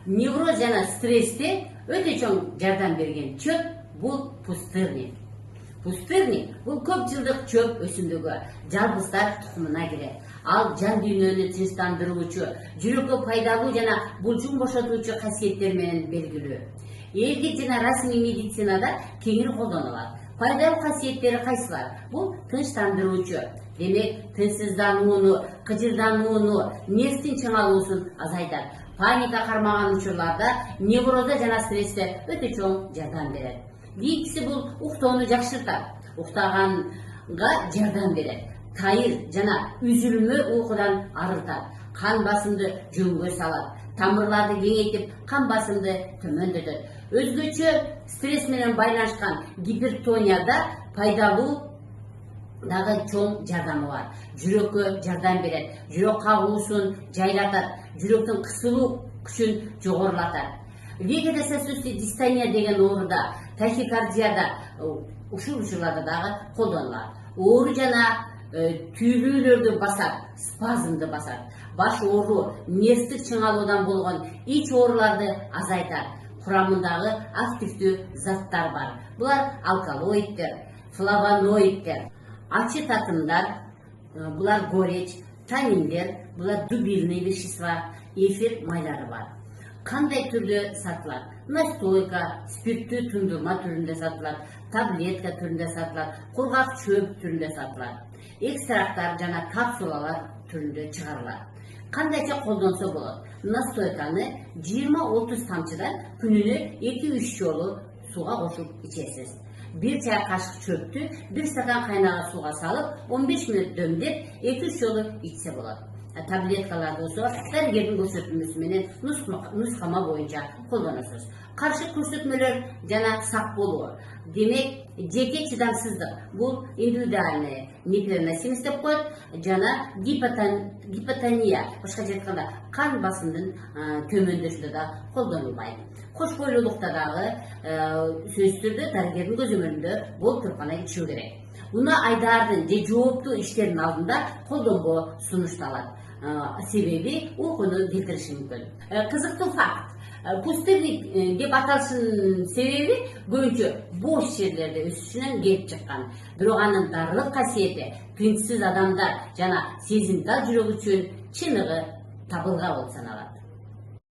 невроз жана стрессте өтө чоң жардам берген чөп бул пустырник. Пустырник бул көп жылдык чөп өсүмдүгү, жалбыздар тукумуна кирет. Ал жан дүйнөнү тынчтандыруучу, жүрөккө пайдалуу жана булчуң бошотуучу касиеттер менен белгилүү. Элдик жана расмий медицинада кеңири колдонулат. Пайдалуу касиеттери кайсылар? Бул тынчтандыруучу. Демек, тынчсызданууну, кыжырданууну, нервтин чыңалуусун азайтат. Паника кармаган учурларда, неврозда жана стрессте өтө чоң жардам берет. Кийинкиси бул уктоону жакшыртат. Уктаганга жардам берет. Тайыр жана үзүлмө уйкудан арылтат. Кан басымды жөнгө салат. Тамырларды кеңейтип, кан басымды төмөндөтөт. Өзгөчө стресс менен байланышкан гипертонияда пайдалуу дагы чоң жардамы бар. Жүрөккө жардам берет. Жүрөк кагуусун жайлатат. Жүрөктүн кысылуу күчүн жогорулатат. Вегетососудистый дистония деген ооруда, тахикардияда, ушул учурларда дагы колдонулат. Оору жана түйрүүлөрдү басат, спазмды басат. Баш оору, нервтик чыңалуудан болгон ич ооруларды азайтат. Курамындагы активдүү заттар бар. Булар алкалоиддер, флавоноиддер, ачы татымдар, булар горечь, таниндер, булар дубильные вещества, эфир майлары бар. Кандай түрдө сатылат? Настойка, спирттүү тундурма түрүндө сатылат, таблетка түрүндө сатылат, кургак чөп түрүндө сатылат. Экстракттар жана капсулалар түрүндө чыгарылат. Кандайча колдонсо болот? Настойканы 20-30 тамчыдан күнүнө 2-3 жолу сууга кошуп ичесиз. 1 чай кашык чөптү 1 стакан кайнаган сууга салып, 15 мүнөт демдеп, 2-3 жолу ичсе болот. Таблеткаларды болсо дарыгердин көрсөтмөсү менен нускама боюнча колдоносуз. Каршы көрсөтмөлөр жана сак болуу. Демек, жеке чыдамсыздык бул индивидуальный непереносимость деп коет жана гипотония, башкача айтканда кан басымдын төмөндөшүндө да колдонулбайт. Кош бойлуулукта дагы сөзсүз түрдө дарыгердин көзөмөлүндө болуп туруп гана ичүү керек. Буну айдардын же жооптуу иштердин алдында колдонбоо сунушталат. Себеби уйкуну келтириши мүмкүн. Кызыктуу факт. Пустырник деп аталышынын себеби көбүнчө бош жерлерде өсүшүнөн келип чыккан. Бирок анын дарылык касиети тынчсыз адамдар жана сезимтал жүрөк үчүн чыныгы табылга болуп саналат.